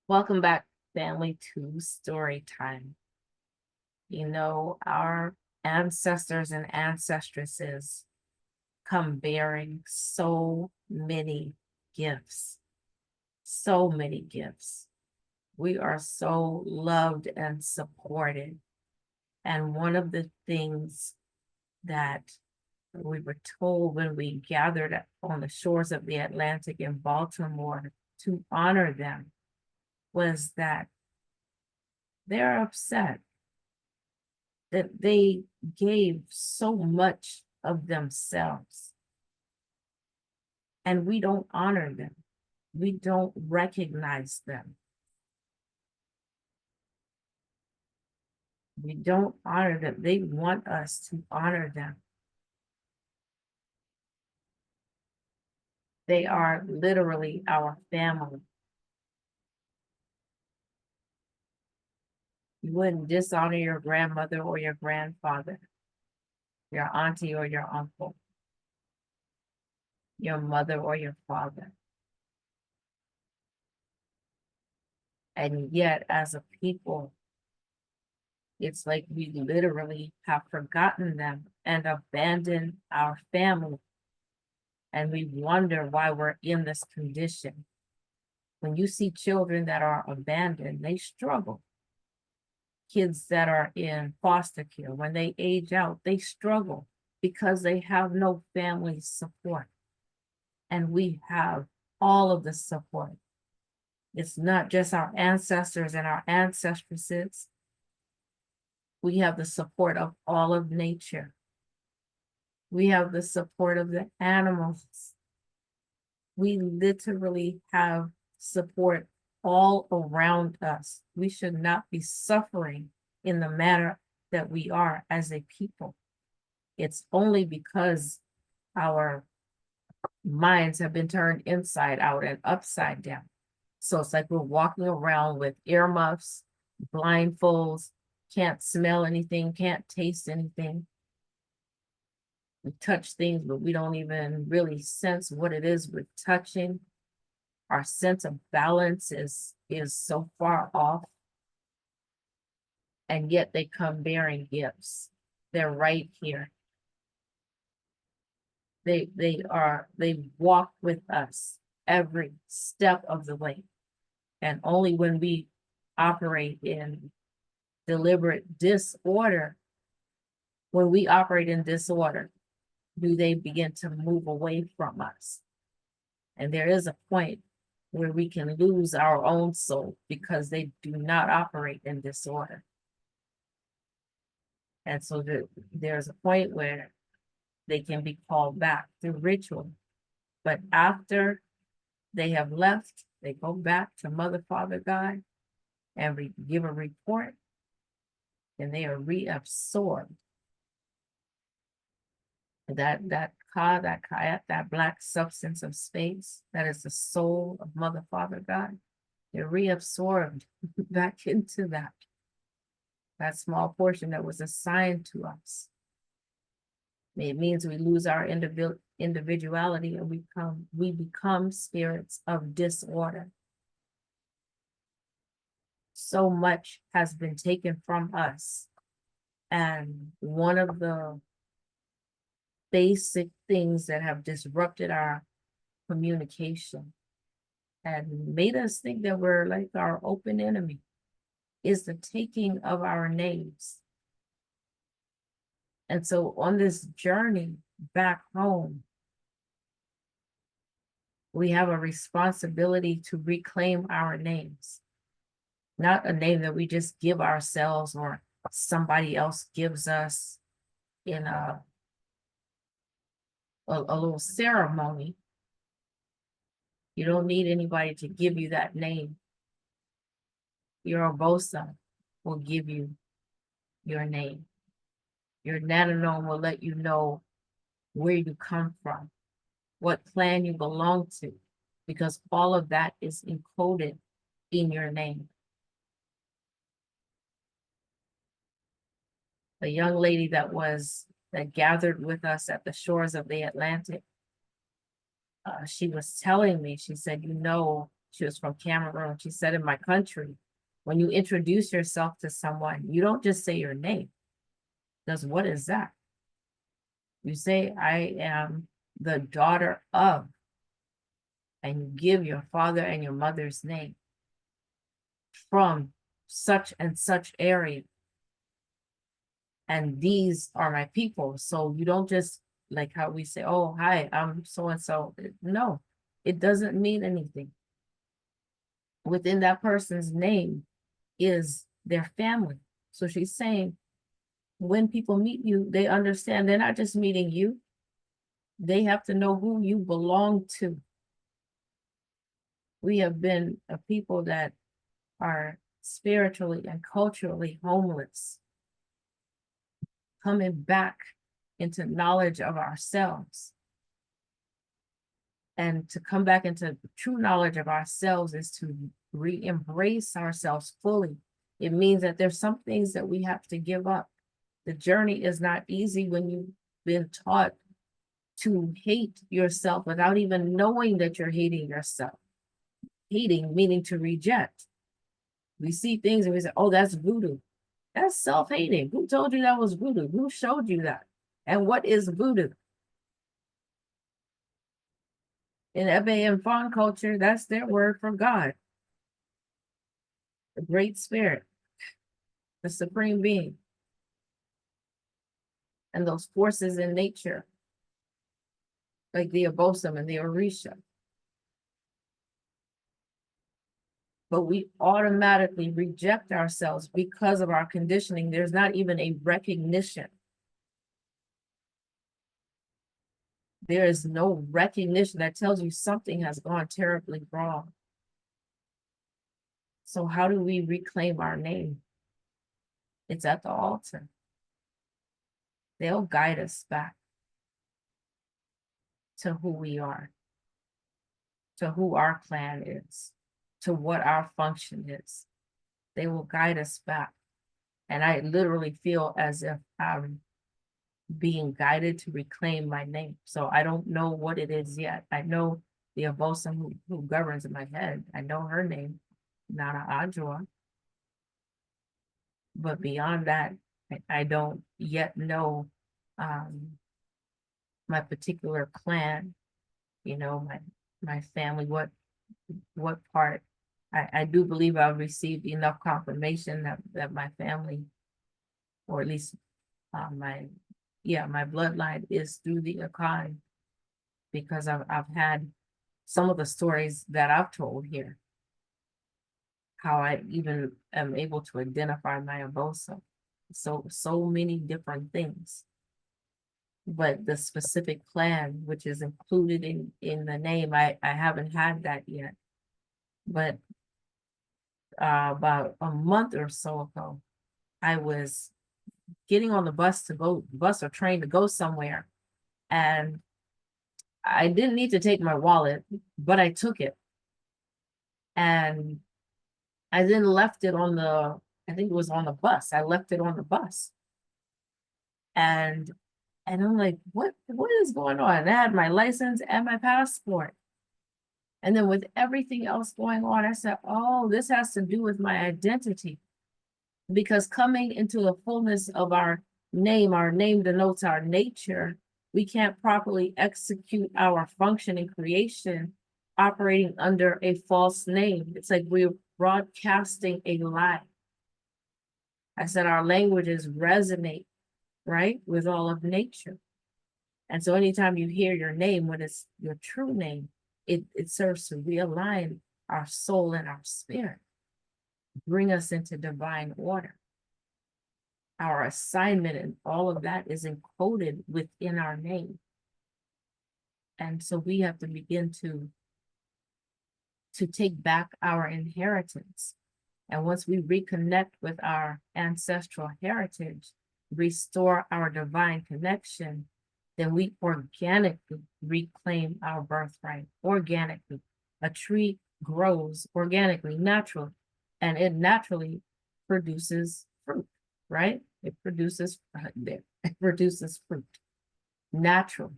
Welcome back, family, to story time. Our ancestors and ancestresses come bearing so many gifts, so many gifts. We are so loved and supported. And one of the things that we were told when we gathered on the shores of the Atlantic in Baltimore to honor them was that they're upset that they gave so much of themselves and we don't honor them. We don't recognize them. We don't honor them. They want us to honor them. They are literally our family. You wouldn't dishonor your grandmother or your grandfather, your auntie or your uncle, your mother or your father. And yet, as a people, it's like we literally have forgotten them and abandoned our family. And we wonder why we're in this condition. When you see children that are abandoned, they struggle. Kids that are in foster care, when they age out, they struggle because they have no family support. And we have all of the support. It's not just our ancestors and our ancestresses. We have the support of all of nature. We have the support of the animals. We literally have support all around us. We should not be suffering in the manner that we are as a people. It's only because our minds have been turned inside out and upside down. So it's like we're walking around with earmuffs, blindfolds, can't smell anything, can't taste anything. We touch things, but we don't even really sense what it is we're touching. Our sense of balance is so far off. And yet they come bearing gifts. They're right here. They walk with us every step of the way. And only when we operate in deliberate disorder, when we operate in disorder, do they begin to move away from us. And there is a point where we can lose our own soul because they do not operate in disorder. And so there's a point where they can be called back through ritual. But after they have left, they go back to Mother, Father, God, and give a report, and they are reabsorbed. That kayat, that black substance of space, that is the soul of Mother, Father, God. They're reabsorbed back into that small portion that was assigned to us. It means we lose our individuality and we become spirits of disorder. So much has been taken from us. And one of the basic things that have disrupted our communication and made us think that we're like our open enemy is the taking of our names. And so on this journey back home, we have a responsibility to reclaim our names, not a name that we just give ourselves or somebody else gives us in a little ceremony. You don't need anybody to give you that name. Your Obosa will give you your name. Your Nananome will let you know where you come from, what clan you belong to, because all of that is encoded in your name. The young lady that gathered with us at the shores of the Atlantic, she was telling me, she said, She was from Cameroon. She said, in my country, when you introduce yourself to someone, you don't just say your name. Because what is that? You say, I am the daughter of, and you give your father and your mother's name from such and such area. And these are my people. So you don't just like how we say, oh, hi, I'm so and so. No, it doesn't mean anything. Within that person's name is their family. So she's saying, when people meet you, they understand they're not just meeting you, they have to know who you belong to. We have been a people that are spiritually and culturally homeless, coming back into knowledge of ourselves. And to come back into true knowledge of ourselves is to re-embrace ourselves fully. It means that there's some things that we have to give up. The journey is not easy when you've been taught to hate yourself without even knowing that you're hating yourself. Hating meaning to reject. We see things and we say, oh, that's voodoo. That's self-hating. Who told you that was voodoo? Who showed you that? And what is voodoo? In Ebe and Fawn culture, that's their word for God. The Great Spirit, the Supreme Being, and those forces in nature, like the Abosom and the Orisha. But we automatically reject ourselves because of our conditioning. There's not even a recognition. There is no recognition that tells you something has gone terribly wrong. So how do we reclaim our name? It's at the altar. They'll guide us back to who we are, to who our clan is, to what our function is. They will guide us back. And I literally feel as if I'm being guided to reclaim my name. So I don't know what it is yet. I know the Abosom who governs in my head. I know her name, Nana Ajua. But beyond that, I don't yet know my particular clan, you know, my family, what part. I do believe I've received enough confirmation that my family, or at least my bloodline is through the Akan, because I've had some of the stories that I've told here, how I even am able to identify my Abosom. So many different things. But the specific clan, which is included in the name, I haven't had that yet. But about a month or so ago, I was getting on the bus or train to go somewhere. And I didn't need to take my wallet, but I took it. And I then left it on I think it was on the bus. I left it on the bus. And I'm like, what is going on? And I had my license and my passport. And then with everything else going on, I said, oh, this has to do with my identity. Because coming into the fullness of our name denotes our nature. We can't properly execute our function in creation operating under a false name. It's like we're broadcasting a lie. I said our languages resonate, right, with all of nature. And so anytime you hear your name, when it's your true name, it serves to realign our soul and our spirit, bring us into divine order. Our assignment and all of that is encoded within our name. And so we have to begin to take back our inheritance. And once we reconnect with our ancestral heritage, restore our divine connection, then we organically reclaim our birthright, organically. A tree grows organically, naturally, and it naturally produces fruit, right? It produces fruit naturally.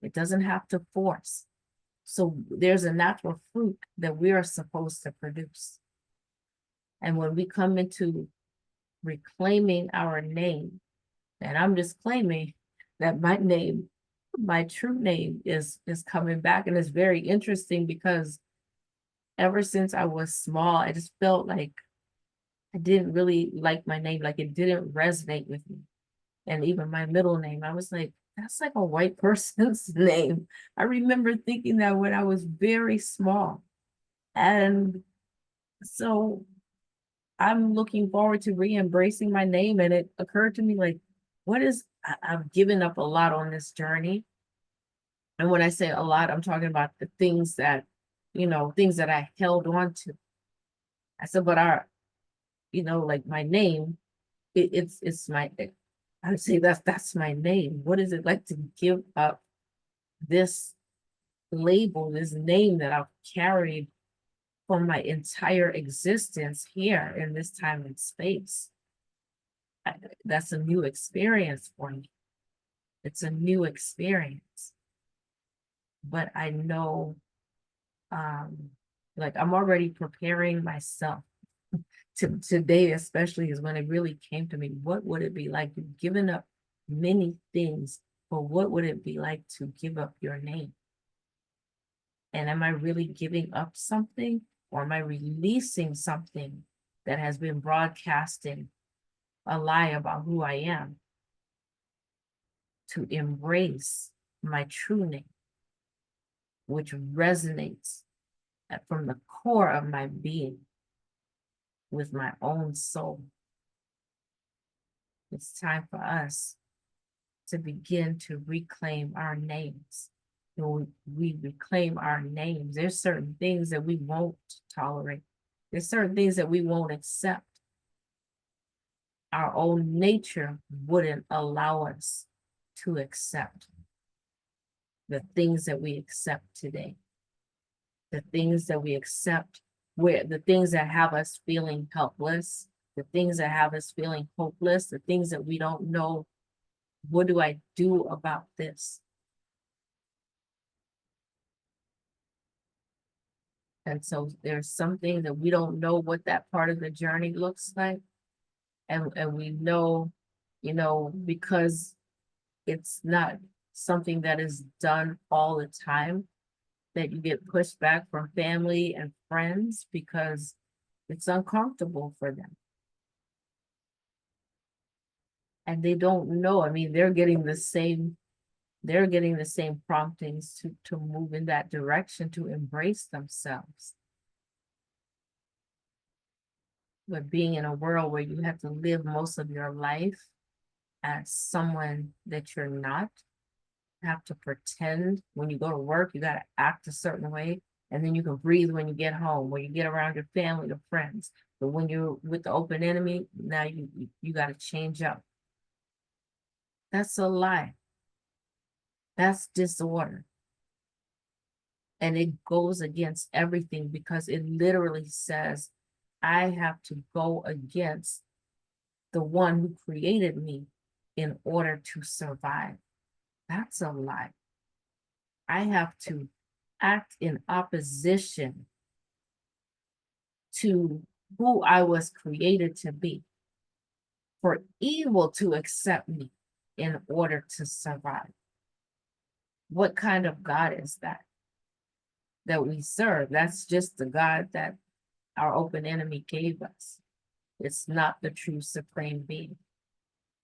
It doesn't have to force. So there's a natural fruit that we are supposed to produce. And when we come into reclaiming our name, and I'm just claiming that my name, my true name is coming back. And it's very interesting because ever since I was small, I just felt like I didn't really like my name, like it didn't resonate with me. And even my middle name, I was like, that's like a white person's name. I remember thinking that when I was very small. And so I'm looking forward to re-embracing my name. And it occurred to me like, I've given up a lot on this journey. And when I say a lot, I'm talking about the things that, things that I held on to. I said, but like my name, it's my, I would say that's my name. What is it like to give up this label, this name that I've carried for my entire existence here in this time and space? That's a new experience for me. It's a new experience. But I know, um, like I'm already preparing myself today, especially is when it really came to me. What would it be like? You've given up many things, but what would it be like to give up your name? And am I really giving up something, or am I releasing something that has been broadcasting a lie about who I am to embrace my true name, which resonates from the core of my being with my own soul? It's time for us to begin to reclaim our names. When we reclaim our names, there's certain things that we won't tolerate. There's certain things that we won't accept. Our own nature wouldn't allow us to accept the things that we accept today. The things that we accept, where the things that have us feeling helpless, the things that have us feeling hopeless, the things that we don't know, what do I do about this? And so there's something that we don't know what that part of the journey looks like. And we know, because it's not something that is done all the time, that you get pushed back from family and friends because it's uncomfortable for them. And they don't know. I mean, they're getting the same promptings to move in that direction, to embrace themselves. But being in a world where you have to live most of your life as someone that you're not, have to pretend when you go to work, you got to act a certain way. And then you can breathe when you get home, when you get around your family or friends. But when you're with the open enemy, now you got to change up. That's a lie. That's disorder. And it goes against everything because it literally says, I have to go against the one who created me in order to survive. That's a lie. I have to act in opposition to who I was created to be, for evil to accept me in order to survive. What kind of God is that we serve? That's just the God that our open enemy gave us. It's not the true supreme being,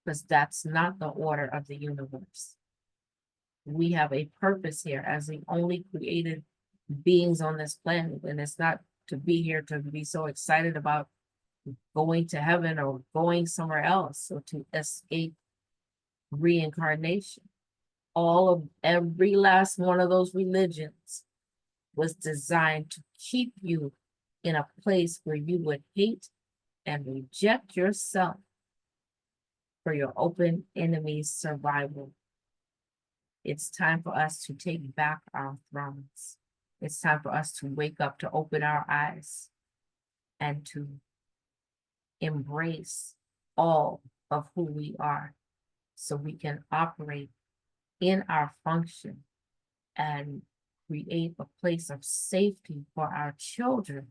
because that's not the order of the universe. We have a purpose here as the only created beings on this planet, and it's not to be here to be so excited about going to heaven or going somewhere else, or to escape reincarnation. Every last one of those religions was designed to keep you in a place where you would hate and reject yourself for your open enemy's survival. It's time for us to take back our thrones. It's time for us to wake up, to open our eyes, and to embrace all of who we are so we can operate in our function and create a place of safety for our children,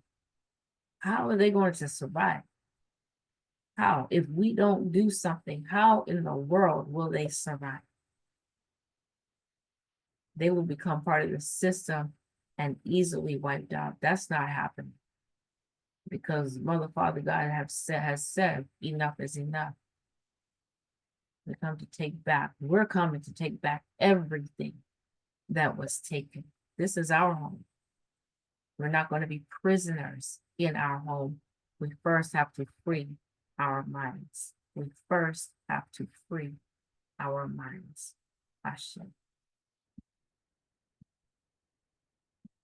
how are they going to survive? How? If we don't do something, how in the world will they survive? They will become part of the system and easily wiped out. That's not happening because Mother, Father, God has said enough is enough. We come to take back. We're coming to take back everything that was taken. This is our home. We're not going to be prisoners in our home. We first have to free our minds. We first have to free our minds. Hashem.